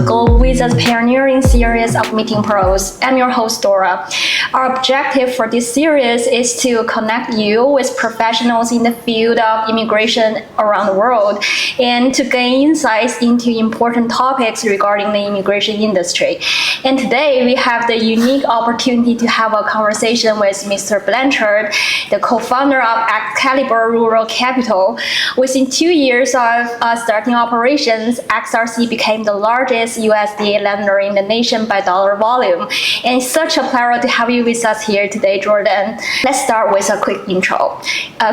Globevisa's pioneering series of meeting pros. I'm your host, Dora. Our objective for this series is to connect you with professionals in the field of immigration around the world and to gain insights into important topics regarding the immigration industry. And today we have the unique opportunity to have a conversation with Mr. Blanchard, the co-founder of Excalibur Rural Capital. Within 2 years of starting operations, XRC became the largest USDA lender in the nation by dollar volume. And it's such a pleasure to have you with us here today, Jordan. Let's start with a quick intro.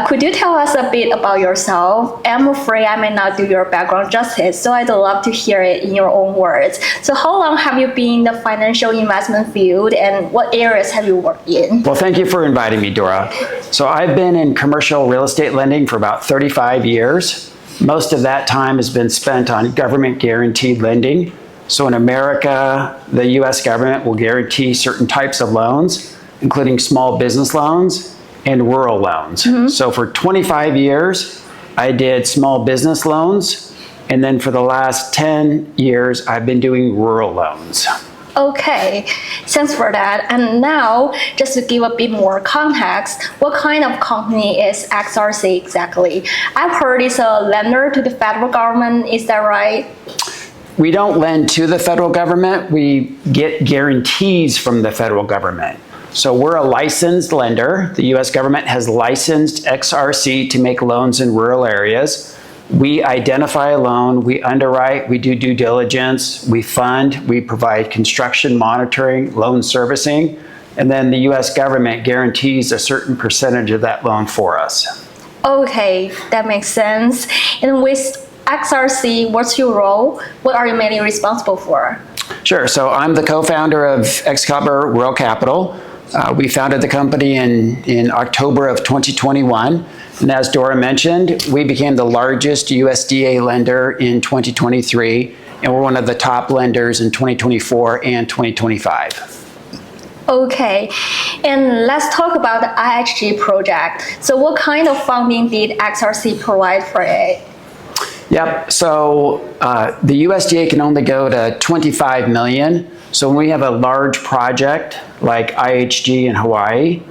Could you tell us a bit about yourself? I'm afraid I may not do your background justice, so I'd love to hear it in your own words. So how long have you been in the financial investment field and what areas have you worked in? Well, thank you for inviting me, Dora. So I've been in commercial real estate lending for about 35 years. Most of that time has been spent on government guaranteed lending. So in America, the US government will guarantee certain types of loans, including small business loans and rural loans. So for 25 years, I did small business loans. And then for the last 10 years, I've been doing rural loans. Okay, thanks for that. And now, just to give a bit more context, what kind of company is XRC exactly? I've heard it's a lender to the federal government, is that right? We don't lend to the federal government, we get guarantees from the federal government. So we're a licensed lender. The US government has licensed XRC to make loans in rural areas. We identify a loan, we underwrite, we do due diligence, we fund, we provide construction monitoring, loan servicing, and then the US government guarantees a certain percentage of that loan for us. Okay, that makes sense. And with XRC, what's your role? What are you mainly responsible for? Sure, so I'm the co-founder of Excalibur Rural Capital. We founded the company in October of 2021. And as Dora mentioned, we became the largest USDA lender in 2023, and we're one of the top lenders in 2024 and 2025. Okay, and let's talk about the lHG project. So what kind of funding did XRC provide for it? Yep, so the USDA can only go to 25 million. So when we have a large project like lHG in Hawaii,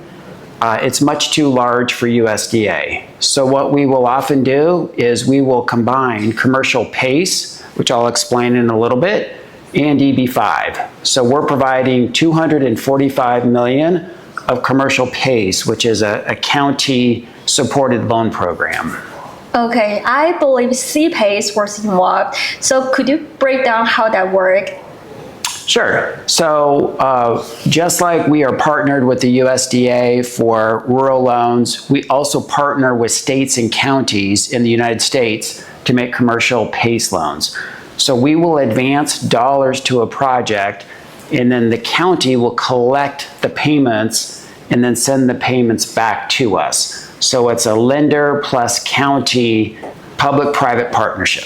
it's much too large for USDA. So what we will often do is we will combine commercial PACE, which I'll explain in a little bit, and EB5. So we're providing 245 million of commercial PACE, which is a county-supported loan program. Okay, I believe CPACE was involved. So could you break down how that worked? Sure. So just like we are partnered with the USDA for rural loans, we also partner with states and counties in the United States to make commercial PACE loans. So we will advance dollars to a project, and then the county will collect the payments and then send the payments back to us. So it's a lender plus county public-private partnership.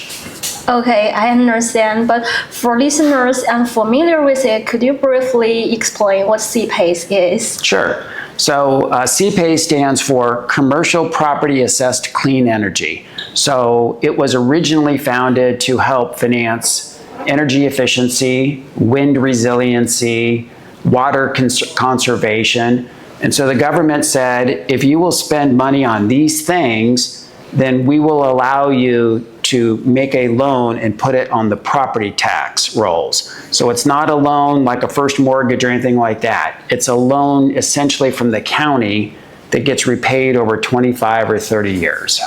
Okay, I understand, but for listeners unfamiliar with it, could you briefly explain what CPACE is? Sure. So CPACE stands for Commercial Property Assessed Clean Energy. So it was originally founded to help finance energy efficiency, wind resiliency, water conservation. And so the government said, if you will spend money on these things, then we will allow you to make a loan and put it on the property tax rolls. So it's not a loan like a first mortgage or anything like that. It's a loan essentially from the county that gets repaid over 25 or 30 years.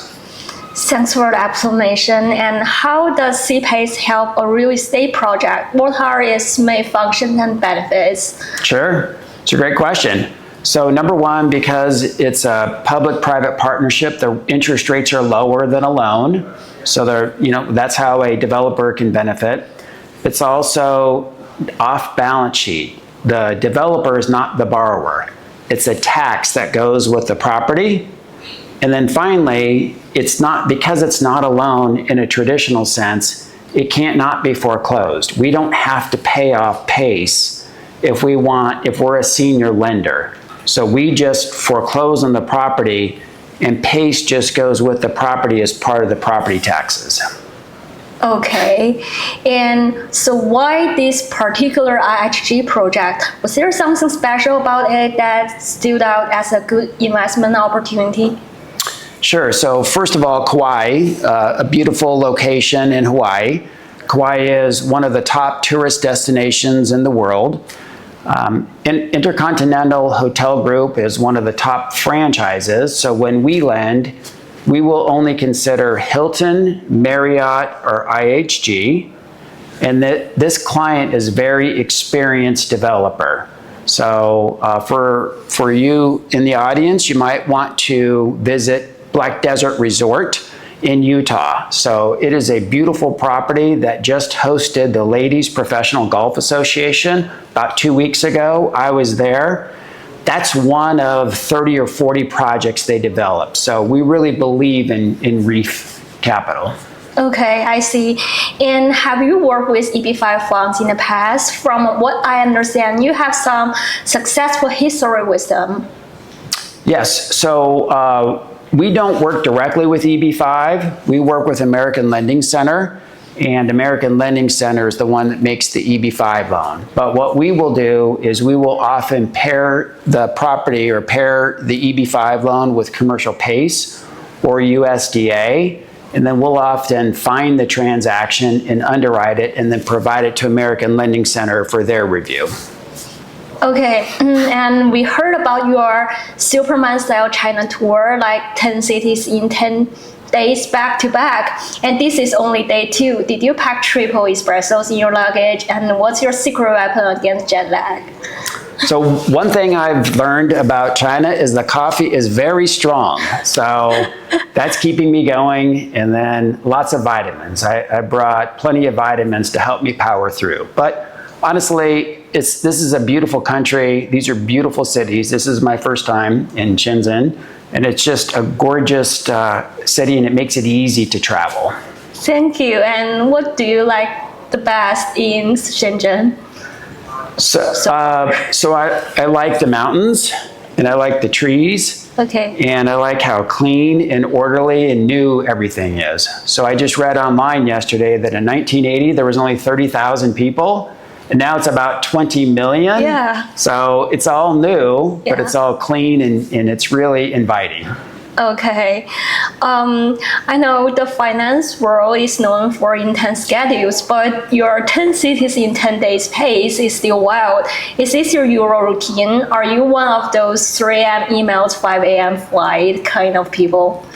Thanks for the explanation. And how does CPACE help a real estate project? What are its main functions and benefits? Sure, it's a great question. So number one, because it's a public-private partnership, the interest rates are lower than a loan. So that's how a developer can benefit. It's also off balance sheet. The developer is not the borrower. It's a tax that goes with the property. And then finally, because it's not a loan in a traditional sense, it can't not be foreclosed. We don't have to pay off PACE if we're a senior lender. So we just foreclose on the property, and PACE just goes with the property as part of the property taxes. Okay, and so why this particular lHG project? Was there something special about it that stood out as a good investment opportunity? Sure. So first of all, Kauai, a beautiful location in Hawaii. Kauai is one of the top tourist destinations in the world. Intercontinental Hotel Group is one of the top franchises. So when we lend, we will only consider Hilton, Marriott, or lHG. And this client is a very experienced developer. So for you in the audience, you might want to visit Black Desert Resort in Utah. So it is a beautiful property that just hosted the Ladies Professional Golf Association about 2 weeks ago. I was there. That's one of 30 or 40 projects they developed. So we really believe in reef capital. Okay, I see. And have you worked with EB5 funds in the past? From what I understand, you have some successful history with them. Yes, so we don't work directly with EB5. We work with American Lending Center, and American Lending Center is the one that makes the EB5 loan. But what we will do is we will often pair the property or pair the EB5 loan with commercial PACE or USDA, and then we'll often find the transaction and underwrite it and then provide it to American Lending Center for their review. Okay, and we heard about your Superman-style China tour, like 10 cities in 10 days back to back, and this is only day 2. Did you pack triple espressos in your luggage, and what's your secret weapon against jet lag? So one thing I've learned about China is the coffee is very strong. So that's keeping me going, and then lots of vitamins. I brought plenty of vitamins to help me power through. But honestly, this is a beautiful country. These are beautiful cities. This is my first time in Shenzhen, and it's just a gorgeous city, and it makes it easy to travel. Thank you. And what do you like the best in Shenzhen? So I like the mountains, and I like the trees. Okay. And I like how clean and orderly and new everything is. So I just read online yesterday that in 1980 there was only 30,000 people, and now it's about 20 million. Yeah. So it's all new, but Yeah. it's all clean, and it's really inviting. Okay. I know the finance world is known for intense schedules, but your 10 cities in 10 days pace is still wild. Is this your usual routine? Are you one of those 3 a.m. emails, 5 a.m. flight kind of people?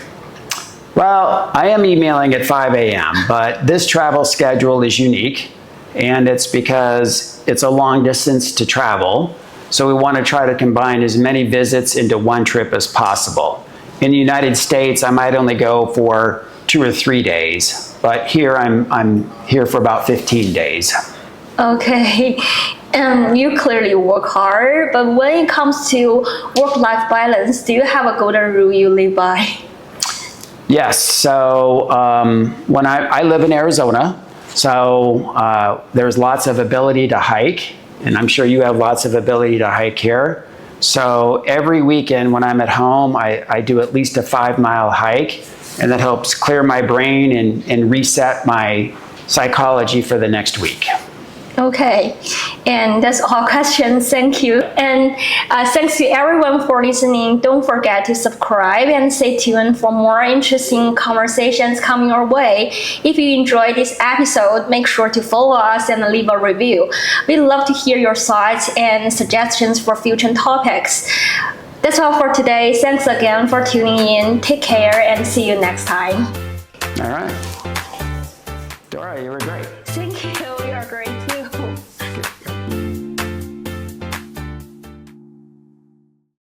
Well, I am emailing at 5 a.m., but this travel schedule is unique, and it's because it's a long distance to travel. So we want to try to combine as many visits into one trip as possible. In the United States, I might only go for 2 or 3 days, but here I'm here for about 15 days. Okay, and you clearly work hard, but when it comes to work-life balance, do you have a golden rule you live by? Yes, so when I live in Arizona, so there's lots of ability to hike, and I'm sure you have lots of ability to hike here. So every weekend when I'm at home, I do at least a 5-mile hike, and that helps clear my brain and reset my psychology for the next week. Okay, and that's all questions. Thank you. And thanks to everyone for listening. Don't forget to subscribe and stay tuned for more interesting conversations coming your way. If you enjoyed this episode, make sure to follow us and leave a review. We'd love to hear your thoughts and suggestions for future topics. That's all for today. Thanks again for tuning in. Take care and see you next time. All right. Dora, you were great.